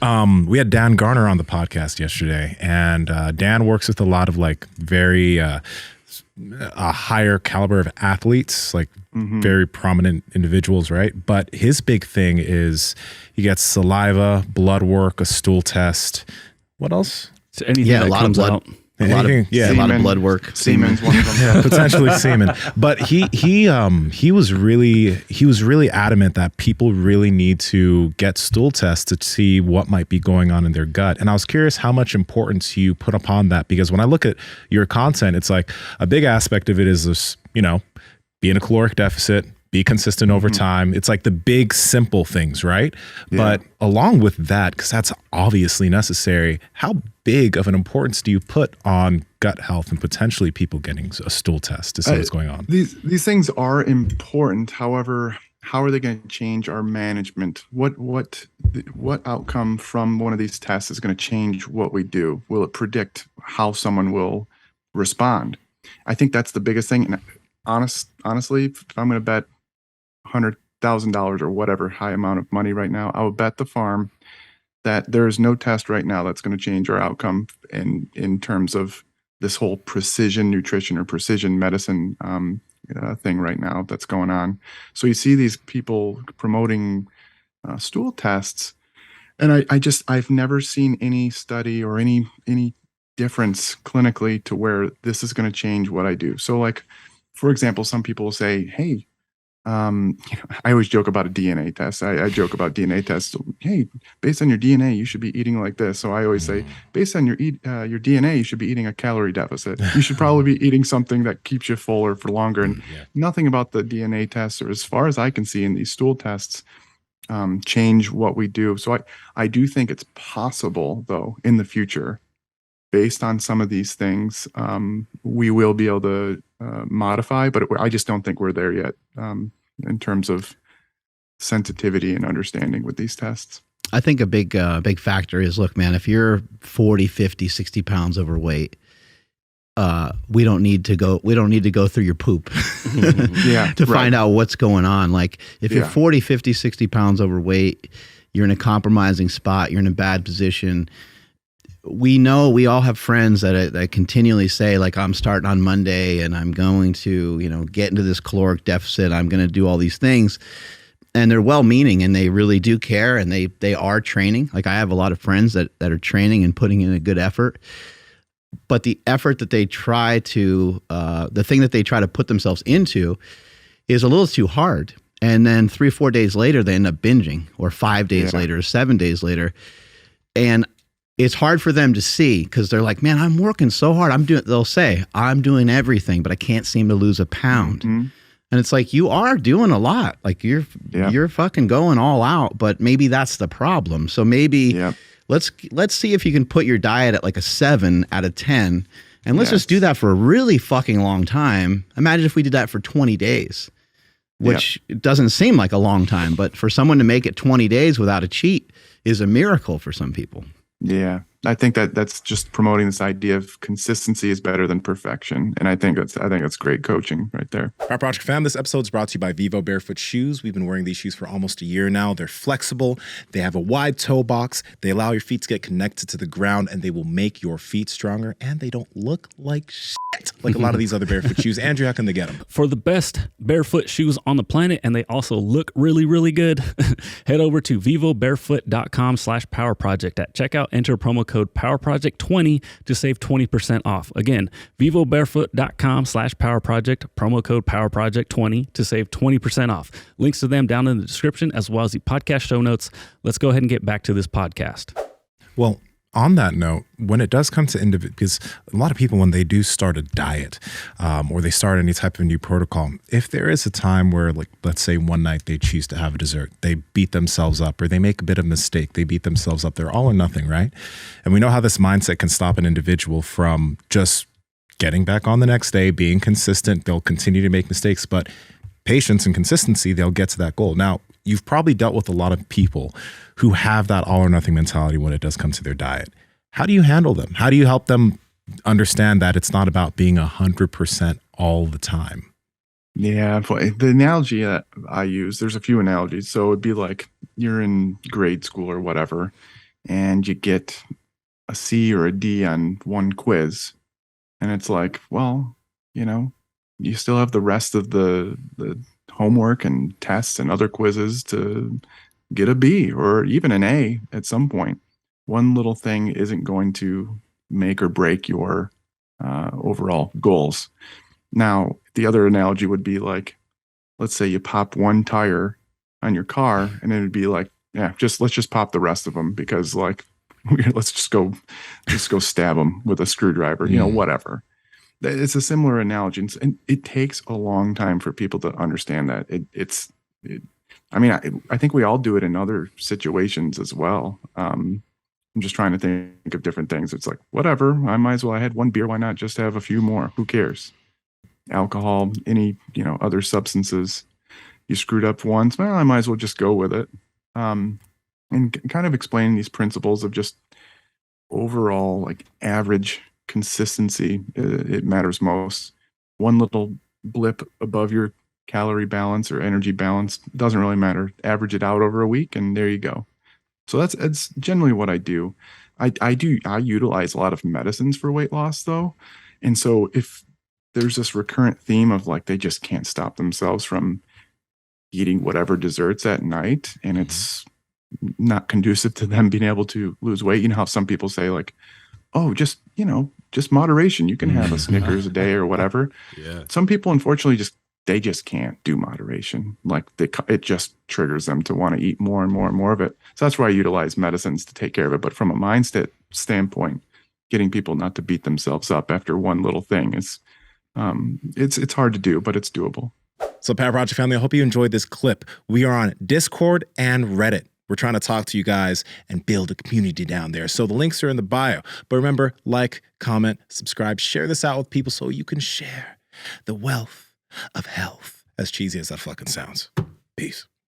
We had Dan Garner on the podcast yesterday, and Dan works with a lot of like very a higher caliber of athletes, like very prominent individuals, right? But his big thing is he gets saliva, blood work, a stool test. What else? So anything that a lot of comes blood. out. A lot of blood work. Semen's one of them. Yeah, potentially semen. But he was really adamant that people really need to get stool tests to see what might be going on in their gut. And I was curious how much importance you put upon that, because when I look at your content, it's like a big aspect of it is this, be in a caloric deficit, be consistent over time. It's like the big simple things, right? Yeah. But along with that, because that's obviously necessary, how big of an importance do you put on gut health and potentially people getting a stool test to see what's going on? These things are important. However, how are they going to change our management? What outcome from one of these tests is going to change what we do? Will it predict how someone will respond? I think that's the biggest thing. And honestly, if I'm going to bet $100,000 or whatever high amount of money right now, I would bet the farm that there is no test right now that's going to change our outcome in terms of this whole precision nutrition or precision medicine thing right now that's going on. So you see these people promoting stool tests, and I've never seen any study or any difference clinically to where this is going to change what I do. So like, for example, some people will say, hey, I always joke about a DNA test. I joke about DNA tests. Hey, based on your DNA, you should be eating like this. So I always say, based on your DNA, you should be eating a calorie deficit. You should probably be eating something that keeps you fuller for longer. And nothing about the DNA tests, or as far as I can see in these stool tests, change what we do. So I do think it's possible, though, in the future, based on some of these things, we will be able to modify, but I just don't think we're there yet in terms of sensitivity and understanding with these tests. I think a big factor is, look, man, if you're 40, 50, 60 pounds overweight, we don't need to go through your poop to find out what's going on. Like if you're 40, 50, 60 pounds overweight, you're in a compromising spot, you're in a bad position. We know, we all have friends that continually say, like, I'm starting on Monday and I'm going to, get into this caloric deficit. I'm going to do all these things. And they're well-meaning and they really do care, and they are training. Like I have a lot of friends that are training and putting in a good effort. But the effort that they try to, the thing that they try to put themselves into is a little too hard. And then 3 or 4 days later, they end up binging, or 5 days later, or 7 days later. And it's hard for them to see, because they're like, man, I'm working so hard. They'll say, I'm doing everything, but I can't seem to lose a pound. And it's like, you are doing a lot. Like you're fucking going all out, but maybe that's the problem. So maybe let's see if you can put your diet at like a 7 out of 10. And let's just do that for a really fucking long time. Imagine if we did that for 20 days, which doesn't seem like a long time, but for someone to make it 20 days without a cheat is a miracle for some people. Yeah, I think that's just promoting this idea of consistency is better than perfection, and I think that's great coaching right there. Power Project fam, this episode is brought to you by Vivo barefoot shoes. We've been wearing these shoes for almost a year now. They're flexible. They have a wide toe box. They allow your feet to get connected to the ground, and they will make your feet stronger. And they don't look like shit like a lot of these other barefoot shoes. Andrew, how can they get them? For the best barefoot shoes on the planet, and they also look really, really good, head over to vivobarefoot.com/powerproject. At checkout, enter promo code PowerProject20 to save 20% off. Again, vivobarefoot.com/powerproject, promo code PowerProject20 to save 20% off. Links to them down in the description, as well as the podcast show notes. Let's go ahead and get back to this podcast. Well, on that note, when it does come to because a lot of people, when they do start a diet or they start any type of new protocol, if there is a time where, like, let's say one night they choose to have a dessert, they beat themselves up, or they make a bit of mistake, they beat themselves up, they're all or nothing, right? And we know how this mindset can stop an individual from just getting back on the next day, being consistent. They'll continue to make mistakes, but patience and consistency, they'll get to that goal. Now, you've probably dealt with a lot of people who have that all or nothing mentality when it does come to their diet. How do you handle them? How do you help them understand that it's not about being 100% all the time? Yeah, the analogy that I use, there's a few analogies. So it'd be like you're in grade school or whatever, and you get a C or a D on one quiz. And it's like, well, you still have the rest of the homework and tests and other quizzes to get a B or even an A at some point. One little thing isn't going to make or break your overall goals. Now, the other analogy would be like, let's say you pop one tire on your car, and it would be like, yeah, let's just pop the rest of them because like, let's just go stab them with a screwdriver, whatever. It's a similar analogy, and it takes a long time for people to understand that. I think we all do it in other situations as well. I'm just trying to think of different things. It's like, whatever, I might as well. I had one beer. Why not just have a few more? Who cares? Alcohol, any, other substances. You screwed up once. Well, I might as well just go with it. And kind of explaining these principles of just overall like average consistency. It matters most. One little blip above your calorie balance or energy balance doesn't really matter. Average it out over a week, and there you go. So that's generally what I do. I utilize a lot of medicines for weight loss though. And so if there's this recurrent theme of like, they just can't stop themselves from eating whatever desserts at night, and it's not conducive to them being able to lose weight. You know how some people say like, oh, just moderation. You can have a Snickers a day or whatever. Yeah. Some people, unfortunately, they just can't do moderation. Like it just triggers them to want to eat more and more and more of it. So that's why I utilize medicines to take care of it. But from a mindset standpoint, getting people not to beat themselves up after one little thing is, it's hard to do, but it's doable. So Power Project family, I hope you enjoyed this clip. We are on Discord and Reddit. We're trying to talk to you guys and build a community down there. So the links are in the bio. But remember, like, comment, subscribe, share this out with people so you can share the wealth of health. As cheesy as that fucking sounds. Peace.